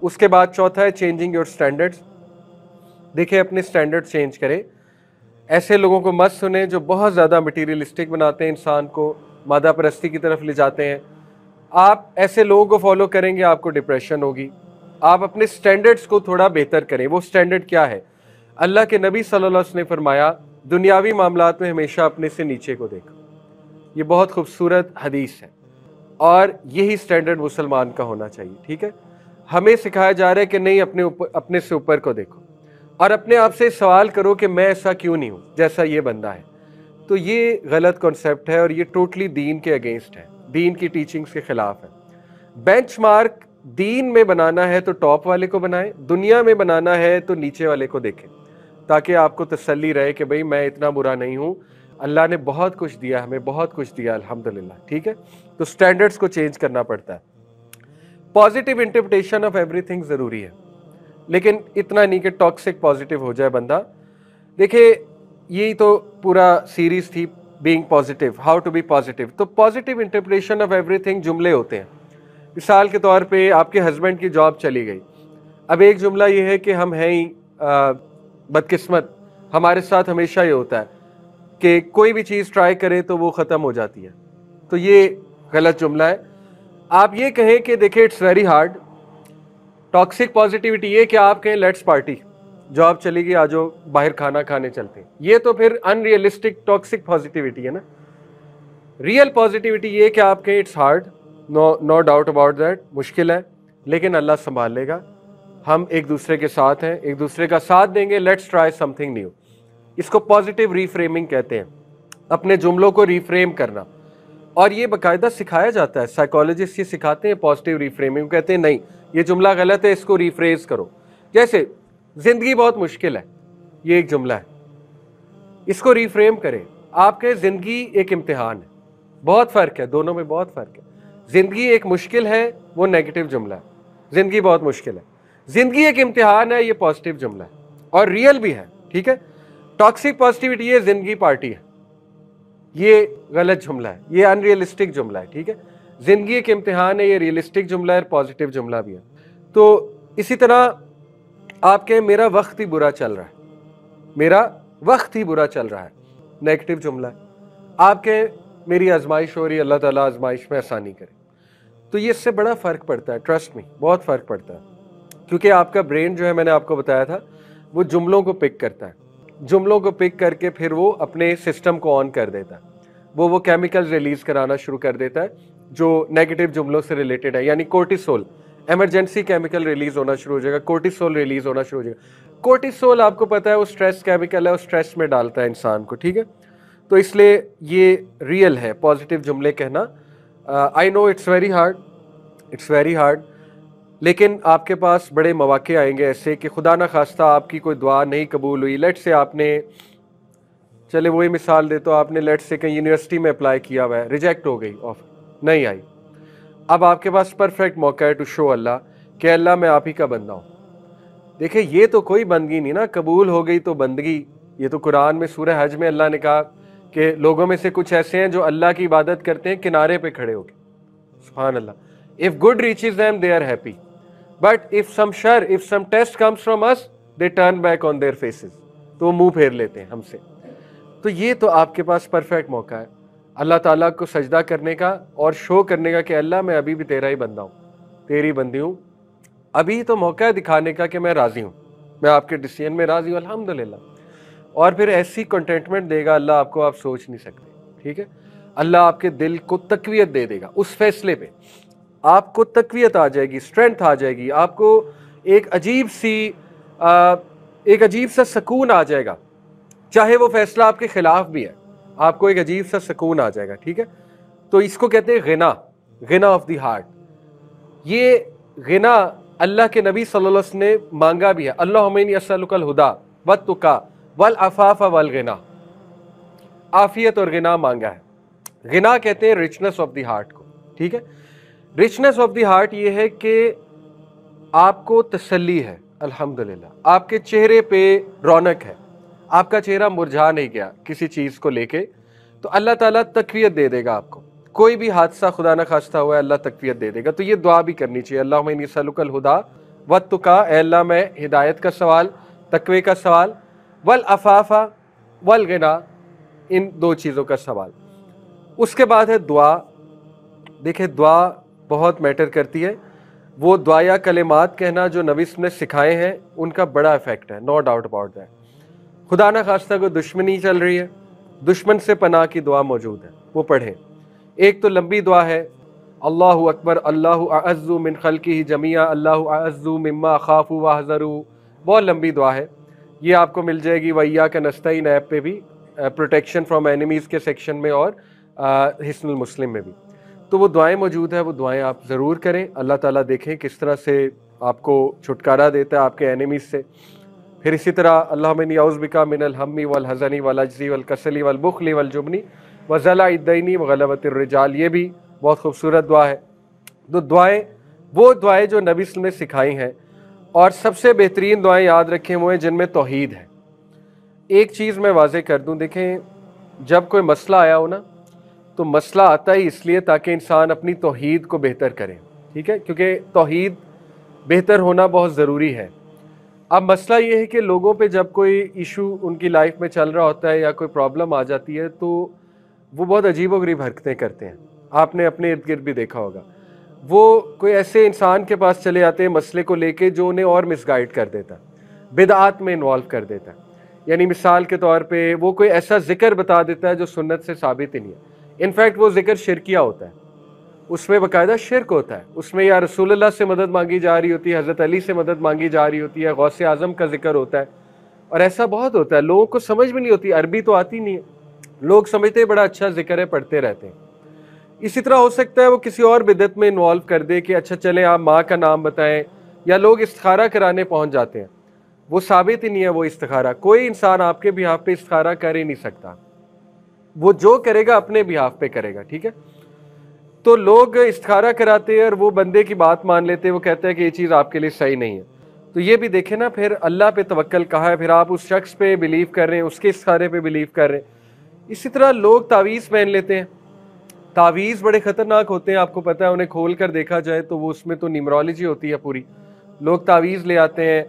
उसके बाद चौथा है चेंजिंग योर स्टैंडर्ड्स। देखिए अपने स्टैंडर्ड चेंज करें। ऐसे लोगों को मत सुने जो बहुत ज़्यादा मटीरियलिस्टिक बनाते हैं, इंसान को मादा परस्ती की तरफ ले जाते हैं। आप ऐसे लोगों को फॉलो करेंगे आपको डिप्रेशन होगी। आप अपने स्टैंडर्ड्स को थोड़ा बेहतर करें। वो स्टैंडर्ड क्या है? अल्लाह के नबी सल्लल्लाहु अलैहि वसल्लम ने फरमाया, दुनियावी मामलात में हमेशा अपने से नीचे को देखो। ये बहुत खूबसूरत हदीस है और यही स्टैंडर्ड मुसलमान का होना चाहिए। ठीक है, हमें सिखाया जा रहा है कि नहीं, अपने से ऊपर को देखो और अपने आप से सवाल करो कि मैं ऐसा क्यों नहीं हूं जैसा ये बंदा है। तो ये गलत कॉन्सेप्ट है और ये टोटली दीन के अगेंस्ट है, दीन की टीचिंग्स के खिलाफ है। बेंचमार्क दीन में बनाना है तो टॉप वाले को बनाएं, दुनिया में बनाना है तो नीचे वाले को देखें, ताकि आपको तसल्ली रहे कि भाई मैं इतना बुरा नहीं हूं, अल्लाह ने बहुत कुछ दिया, हमें बहुत कुछ दिया अल्हम्दुलिल्लाह। ठीक है, तो स्टैंडर्ड्स को चेंज करना पड़ता है। पॉजिटिव इंटरप्रिटेशन ऑफ एवरीथिंग जरूरी है, लेकिन इतना नहीं कि टॉक्सिक पॉजिटिव हो जाए बंदा। देखिए यही तो पूरा सीरीज थी, being positive, how to be positive. तो पॉजिटिव इंटरप्रिटेशन ऑफ एवरीथिंग जुमले होते हैं। मिसाल के तौर पे आपके हस्बैंड की जॉब चली गई, अब एक जुमला ये है कि हम हैं ही बदकिस्मत, हमारे साथ हमेशा ये होता है कि कोई भी चीज़ ट्राई करें तो वो ख़त्म हो जाती है। तो ये गलत जुमला है। आप ये कहें कि देखिए it's very hard. Toxic positivity ये कि आप कहें लेट्स पार्टी, जॉब चली गई, आज बाहर खाना खाने चलते हैं, ये तो फिर अनरियलिस्टिक टॉक्सिक पॉजिटिविटी है ना। रियल पॉजिटिविटी ये कि आप कहें it's hard, no doubt about that, मुश्किल है लेकिन अल्लाह संभाल लेगा, हम एक दूसरे के साथ हैं, एक दूसरे का साथ देंगे, लेट्स ट्राई समथिंग न्यू। इसको पॉजिटिव रीफ्रेमिंग कहते हैं, अपने जुमलों को रीफ्रेम करना। और ये बाकायदा सिखाया जाता है, साइकोलॉजिस्ट ये सिखाते हैं पॉजिटिव रीफ्रेमिंग। कहते हैं नहीं ये जुमला गलत है, इसको रीफ्रेज करो। जैसे जिंदगी बहुत मुश्किल है, ये एक जुमला है, इसको रीफ्रेम करें। आपके जिंदगी एक इम्तिहान है, बहुत फर्क है, दोनों में बहुत फर्क है। जिंदगी एक मुश्किल है, वो नेगेटिव जुमला है, जिंदगी बहुत मुश्किल है। जिंदगी एक इम्तिहान है, ये पॉजिटिव जुमला है और रियल भी है। ठीक है, टॉक्सिक पॉजिटिविटी ये जिंदगी पार्टी है, ये गलत जुमला है, ये अनरियलिस्टिक जुमला है। ठीक है, जिंदगी एक इम्तिहान है, ये रियलिस्टिक जुमला है, पॉजिटिव जुमला भी है। तो इसी तरह आपके मेरा वक्त ही बुरा चल रहा है, मेरा वक्त ही बुरा चल रहा है, नेगेटिव जुमला है। आपके मेरी आजमाइश हो रही है, अल्लाह ताला आजमाइश में आसानी करे। तो ये इससे बड़ा फ़र्क पड़ता है, ट्रस्ट मी, बहुत फ़र्क पड़ता है। क्योंकि आपका ब्रेन जो है, मैंने आपको बताया था, वो जुमलों को पिक करता है, जुमलों को पिक करके फिर वो अपने सिस्टम को ऑन कर देता है, वो केमिकल रिलीज कराना शुरू कर देता है जो नेगेटिव जुमलों से रिलेटेड है। यानी कोर्टिसोल, इमरजेंसी केमिकल रिलीज होना शुरू हो जाएगा, कोर्टिसोल रिलीज होना शुरू हो जाएगा। कोर्टिसोल आपको पता है वो स्ट्रेस केमिकल है, वो स्ट्रेस में डालता है इंसान को। ठीक है, तो इसलिए ये रियल है पॉजिटिव जुमले कहना। I know it's very hard, it's very hard, लेकिन आपके पास बड़े मौके आएंगे ऐसे कि खुदा ना खास्ता आपकी कोई दुआ नहीं कबूल हुई। लेट से आपने, चले वही मिसाल दे, तो आपने लेट से कहीं यूनिवर्सिटी में अप्लाई किया हुआ है, रिजेक्ट हो गई, ऑफर नहीं आई। अब आपके पास परफेक्ट मौका है टू शो अल्लाह कि अल्लाह मैं आप ही का बंदा हूँ। देखिए ये तो कोई बंदगी नहीं ना, कबूल हो गई तो बंदगी। ये तो कुरान में सूरह हज में अल्लाह ने कहा कि लोगों में से कुछ ऐसे हैं जो अल्लाह की इबादत करते हैं किनारे पे खड़े होकर, सुभान अल्लाह। If good reaches them they are happy, but if some शर, if some test comes from us, they turn back on their faces, तो वो मुंह फेर लेते हैं हमसे। तो ये तो आपके पास परफेक्ट मौका है अल्लाह ताला को सजदा करने का और शो करने का कि अल्लाह मैं अभी भी तेरा ही बंदा हूँ, तेरी बंदी हूँ। अभी तो मौका है दिखाने का कि मैं राजी हूँ, मैं आपके डिसीजन में राजी हूँ अल्हम्दुलिल्लाह। और फिर ऐसी कंटेंटमेंट देगा अल्लाह आपको, आप सोच नहीं सकते। ठीक है, अल्लाह आपके दिल को तकवीयत दे देगा उस फैसले पे, आपको तकवीयत आ जाएगी, स्ट्रेंथ आ जाएगी, आपको एक अजीब सा सुकून आ जाएगा, चाहे वो फैसला आपके खिलाफ भी है, आपको एक अजीब सा सुकून आ जाएगा। ठीक है, तो इसको कहते हैं गिना, गिना ऑफ द हार्ट। ये गिना अल्लाह के नबी सल्लल्लाहु अलैहि वसल्लम ने मांगा भी है, अल्लाहुम्मा इन्नी अस्अलुकल हुदा वत्तुका वल अफाफ वल गिना, आफियत और गिना मांगा है। गिना कहते हैं रिचनेस ऑफ द हार्ट को। ठीक है, रिचनेस ऑफ द हार्ट ये है कि आपको तसल्ली है अल्हम्दुलिल्लाह, आपके चेहरे पे रौनक है, आपका चेहरा मुरझा नहीं गया किसी चीज को लेके, तो अल्लाह ताला तकवीयत दे देगा आपको। कोई भी हादसा खुदा ना खास्ता हुआ है, अल्लाह तकवीयत दे देगा। तो ये दुआ भी करनी चाहिए, अल्लाहुम्मा इन्नी अस्अलुकल हुदा वत्तुका, ए अल्लाह मैं हिदायत का सवाल, तकवे का सवाल, वल अफाफा वल गिना, इन दो चीज़ों का सवाल। उसके बाद है दुआ। देखिए दुआ बहुत मैटर करती है। वो दुआ या कलिमात कहना जो नबी ने सिखाए हैं उनका बड़ा इफेक्ट है, नो डाउट अबाउट दैट। खुदा ना खास्ता कोई दुश्मनी चल रही है, दुश्मन से पनाह की दुआ मौजूद है, वो पढ़ें। एक तो लंबी दुआ है, अल्लाहु अकबर अल्लाहु अअज़्ज़ु मिन खल्क़िही जमीआ अल्लाहु अअज़्ज़ु मिम्मा अख़ाफ़ु व अहज़रू, बहुत लंबी दुआ है। ये आपको मिल जाएगी वइय्याका नस्तईन ऐप पे भी, प्रोटेक्शन फ्रॉम एनिमीज़ के सेक्शन में, और हिस्नुल मुस्लिम में भी। तो वो दुआएं मौजूद है, वो दुआएं आप ज़रूर करें। अल्लाह ताला देखें किस तरह से आपको छुटकारा देता है आपके एनिमीज़ से। फिर इसी तरह अल्लाहुम्मा इन्नी औज़ु बिका मिनल हम्मी वल हज़नी वल अज्ज़ी वल कसली वल बुख़्ली वल जुबनी व ज़लाइद दैनी व ग़लबतिर रिजाल, ये भी बहुत खूबसूरत दुआ है। तो दुआएं वो दुआएं जो नबी सल्लल्लाहु अलैहि वसल्लम ने सिखाई हैं, और सबसे बेहतरीन दुआएं याद रखें वो हैं जिनमें तौहीद है। एक चीज़ मैं वाज़े कर दूं, देखें जब कोई मसला आया हो ना, तो मसला आता ही इसलिए ताकि इंसान अपनी तौहीद को बेहतर करे, ठीक है, क्योंकि तौहीद बेहतर होना बहुत ज़रूरी है। अब मसला ये है कि लोगों पे जब कोई इशू उनकी लाइफ में चल रहा होता है या कोई प्रॉब्लम आ जाती है तो वो बहुत अजीबोगरीब हरकतें करते हैं। आपने अपने इर्द गिर्द भी देखा होगा, वो कोई ऐसे इंसान के पास चले आते हैं मसले को लेके जो उन्हें और मिसगाइड कर देता है, बिदआत में इन्वॉल्व कर देता है। यानी मिसाल के तौर पे वो कोई ऐसा जिक्र बता देता है जो सुन्नत से साबित ही नहीं है। इनफैक्ट वो जिक्र शिरकिया होता है, उसमें बाकायदा शिरक होता है, उसमें या रसूलुल्लाह से मदद मांगी जा रही होती है, हज़रत अली से मदद मांगी जा रही होती है, गौसे आज़म का जिक्र होता है, और ऐसा बहुत होता है। लोगों को समझ भी नहीं होती, अरबी तो आती नहीं है, लोग समझते बड़ा अच्छा जिक्र है, पढ़ते रहते हैं। इसी तरह हो सकता है वो किसी और बिदअत में इन्वॉल्व कर दे कि अच्छा चलें आप माँ का नाम बताएं, या लोग इस्तिखारा कराने पहुँच जाते हैं, वो साबित ही नहीं है वो इस्तिखारा। कोई इंसान आपके बिहाफ पे इस्तिखारा कर ही नहीं सकता, वो जो करेगा अपने बिहाफ पे करेगा, ठीक है। तो लोग इस्तिखारा कराते हैं और वो बंदे की बात मान लेते हैं, वो कहते हैं कि ये चीज़ आपके लिए सही नहीं है। तो ये भी देखें ना, फिर अल्लाह पे तवक्कल कहा है, फिर आप उस शख्स पे बिलीव कर रहे हैं, उसके इस्तिखारे पे बिलीव कर रहे हैं। इसी तरह लोग तावीज़ पहन लेते हैं, तावीज़ बड़े ख़तरनाक होते हैं, आपको पता है, उन्हें खोल कर देखा जाए तो वो उसमें तो न्यूमरोलॉजी होती है पूरी। लोग तावीज़ ले आते हैं,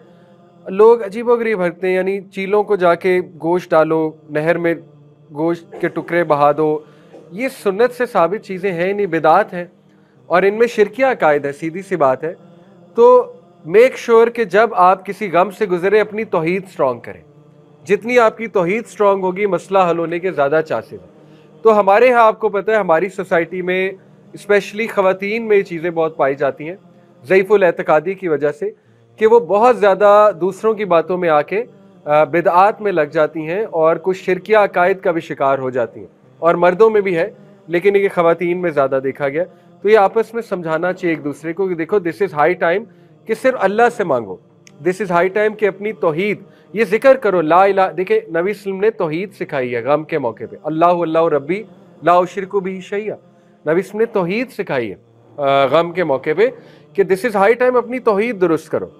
लोग अजीबोगरीब हरकतें, यानी चीलों को जाके गोश्त डालो, नहर में गोश्त के टुकड़े बहा दो, ये सुन्नत से साबित चीज़ें हैं नहीं, बिदात हैं, और इनमें शिरकिया अकायद है, सीधी सी बात है। तो मेक श्योर कि जब आप किसी गम से गुजरे अपनी तौहीद स्ट्रॉन्ग करें। जितनी आपकी तौहीद स्ट्रॉन्ग होगी मसला हल होने के ज़्यादा चांसेस हैं। तो हमारे यहाँ आपको पता है, हमारी सोसाइटी में स्पेशली ख़वातीन में ये चीज़ें बहुत पाई जाती हैं ज़ईफ़ुल एतकादी की वजह से, कि वो बहुत ज़्यादा दूसरों की बातों में आके बिदआत में लग जाती हैं और कुछ शिरकिया अकायद का भी शिकार हो जाती हैं, और मर्दों में भी है, लेकिन ये ख़वातीन में ज़्यादा देखा गया। तो ये आपस में समझाना चाहिए एक दूसरे को कि देखो दिस इज़ हाई टाइम कि सिर्फ अल्लाह से मांगो, दिस इज़ हाई टाइम कि अपनी तौहीद ये जिक्र करो, ला इलाहा। देखिए नबी सल्लल्लाहु अलैहि वसल्लम ने तौहीद सिखाई है गम के मौके पे, अल्लाहु अल्लाहु रब्बी ला उशरिकु बिही शैया। नबी सल्लल्लाहु अलैहि वसल्लम ने तौहीद सिखाई है गम के मौके पे कि दिस इज़ हाई टाइम अपनी तौहीद दुरुस्त करो।